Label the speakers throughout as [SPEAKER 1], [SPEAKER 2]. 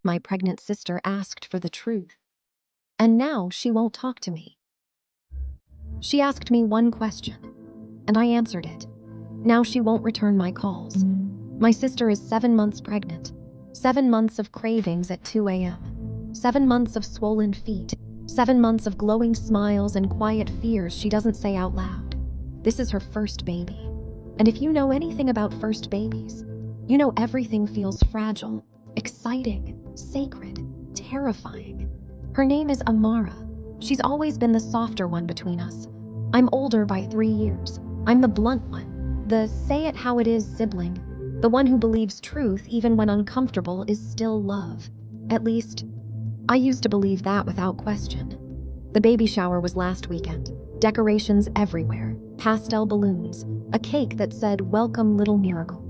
[SPEAKER 1] My pregnant sister asked for the truth. And now she won't talk to me. She asked me one question, and I answered it. Now she won't return my calls. My sister is 7 months pregnant. 7 months of cravings at 2 a.m. 7 months of swollen feet. 7 months of glowing smiles and quiet fears she doesn't say out loud. This is her first baby. And if you know anything about first babies, you know everything feels fragile, exciting, sacred, terrifying. Her name is Amara. She's always been the softer one between us. I'm older by 3 years. I'm the blunt one, the say-it-how-it-is sibling, the one who believes truth even when uncomfortable is still love. At least, I used to believe that without question. The baby shower was last weekend. Decorations everywhere, pastel balloons, a cake that said, "Welcome, little miracle."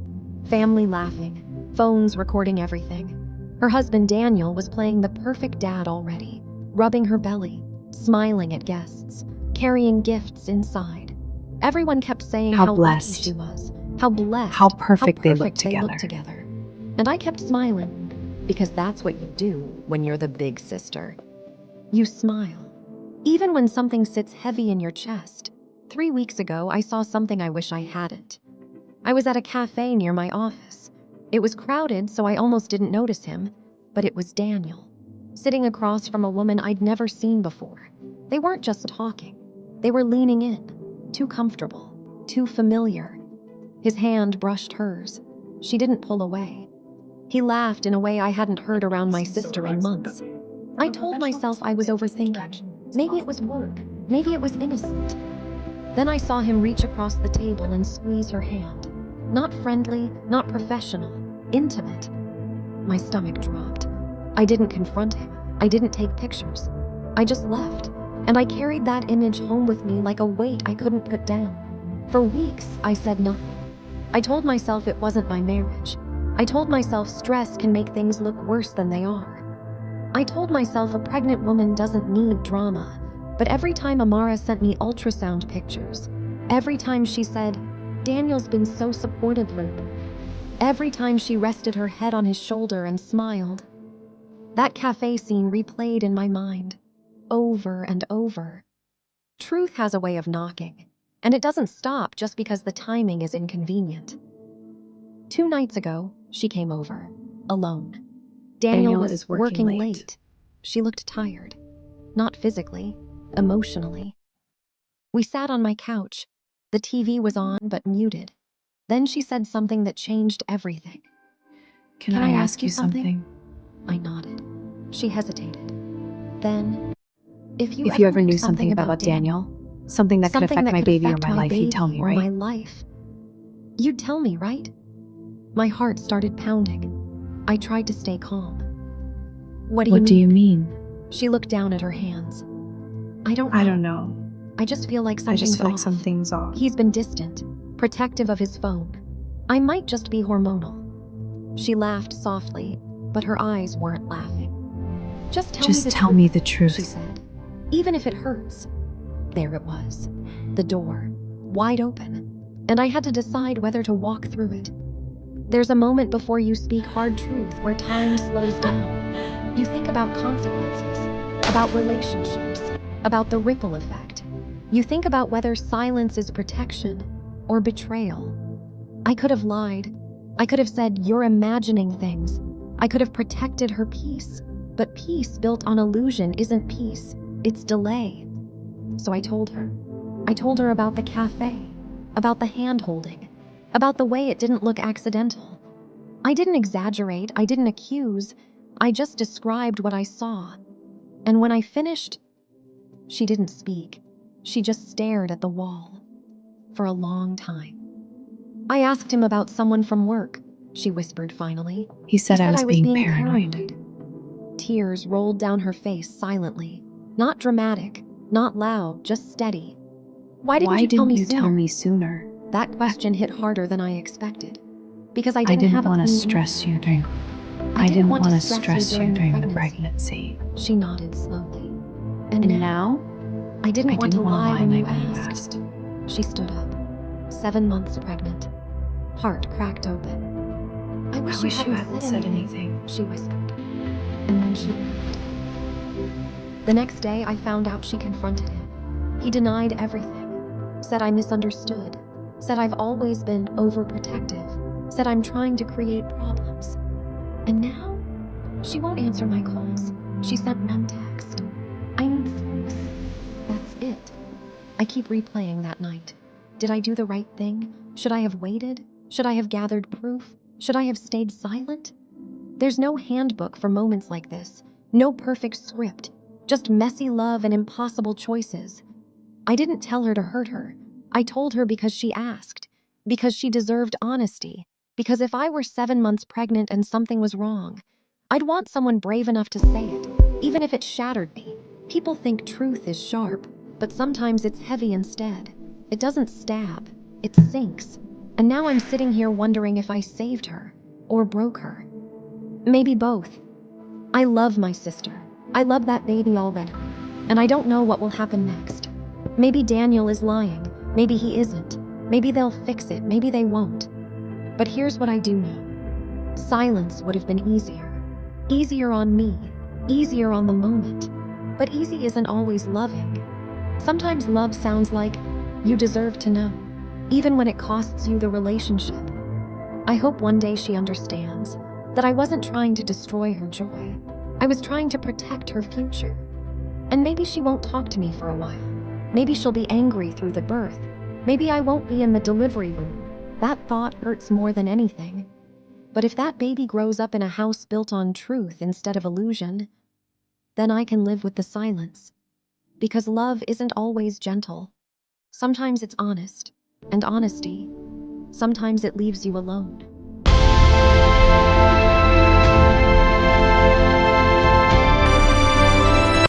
[SPEAKER 1] Family laughing, phones recording everything. Her husband Daniel was playing the perfect dad already, rubbing her belly, smiling at guests, carrying gifts inside. Everyone kept saying how lucky she was, how blessed,
[SPEAKER 2] how perfect they looked
[SPEAKER 1] together. And I kept smiling, because that's what you do when you're the big sister. You smile, even when something sits heavy in your chest. 3 weeks ago, I saw something I wish I hadn't. I was at a cafe near my office. It was crowded, so I almost didn't notice him, but it was Daniel, sitting across from a woman I'd never seen before. They weren't just talking. They were leaning in, too comfortable, too familiar. His hand brushed hers. She didn't pull away. He laughed in a way I hadn't heard around my sister in months. I told myself I was overthinking. Maybe it was work. Maybe it was innocent. Then I saw him reach across the table and squeeze her hand. Not friendly, not professional, intimate. My stomach dropped. I didn't confront him. I didn't take pictures. I just left. And I carried that image home with me like a weight I couldn't put down. For weeks, I said nothing. I told myself it wasn't my marriage. I told myself stress can make things look worse than they are. I told myself a pregnant woman doesn't need drama. But every time Amara sent me ultrasound pictures, every time she said, "Daniel's been so supportive lately," every time she rested her head on his shoulder and smiled, that cafe scene replayed in my mind, over and over. Truth has a way of knocking, and it doesn't stop just because the timing is inconvenient. 2 nights ago, she came over, alone. Daniel was working late. She looked tired, not physically, emotionally. We sat on my couch. The TV was on but muted. Then she said something that changed everything.
[SPEAKER 2] Can I ask you something?
[SPEAKER 1] I nodded. She hesitated. Then, if you
[SPEAKER 2] If you ever knew something about Daniel, something that could affect my baby or my life, you'd tell me, right?
[SPEAKER 1] You'd tell me, right? My heart started pounding. I tried to stay calm. What do you mean? She looked down at her hands. I don't know. I just feel like something's off. He's been distant, protective of his phone. I might just be hormonal. She laughed softly, but her eyes weren't laughing. Just tell me the truth, she said. Even if it hurts. There it was, the door, wide open, and I had to decide whether to walk through it. There's a moment before you speak hard truth where time slows down. You think about consequences, about relationships, about the ripple effect. You think about whether silence is protection or betrayal. I could have lied. I could have said, "You're imagining things." I could have protected her peace. But peace built on illusion isn't peace. It's delay. So I told her. I told her about the cafe, about the hand-holding, about the way it didn't look accidental. I didn't exaggerate. I didn't accuse. I just described what I saw. And when I finished, she didn't speak. She just stared at the wall for a long time. I asked him about someone from work, she whispered finally.
[SPEAKER 2] He said I was being paranoid.
[SPEAKER 1] Tears rolled down her face silently. Not dramatic, not loud, just steady. Why didn't you tell me sooner? That question hit harder than I expected. Because I didn't
[SPEAKER 2] want to stress you during the pregnancy.
[SPEAKER 1] She nodded slowly. And now? I didn't want to lie when you asked. She stood up. 7 months pregnant. Heart cracked open. I wish you hadn't said anything, she whispered. and then she left. The next day, I found out she confronted him. He denied everything, said I misunderstood, said I've always been overprotective, said I'm trying to create problems. And now, she won't answer my calls. She sent one text. I need space. That's it. I keep replaying that night. Did I do the right thing? Should I have waited? Should I have gathered proof? Should I have stayed silent? There's no handbook for moments like this. No perfect script. Just messy love and impossible choices. I didn't tell her to hurt her. I told her because she asked. Because she deserved honesty. Because if I were 7 months pregnant and something was wrong, I'd want someone brave enough to say it, even if it shattered me. People think truth is sharp, but sometimes it's heavy instead. It doesn't stab, it sinks. And now I'm sitting here wondering if I saved her or broke her. Maybe both. I love my sister. I love that baby already. And I don't know what will happen next. Maybe Daniel is lying. Maybe he isn't. Maybe they'll fix it. Maybe they won't. But here's what I do know. Silence would have been easier. Easier on me. Easier on the moment. But easy isn't always loving. Sometimes love sounds like, you deserve to know, even when it costs you the relationship. I hope one day she understands that I wasn't trying to destroy her joy. I was trying to protect her future. And maybe she won't talk to me for a while. Maybe she'll be angry through the birth. Maybe I won't be in the delivery room. That thought hurts more than anything. But if that baby grows up in a house built on truth instead of illusion, then I can live with the silence. Because love isn't always gentle. Sometimes it's honest. And honesty, sometimes it leaves you alone.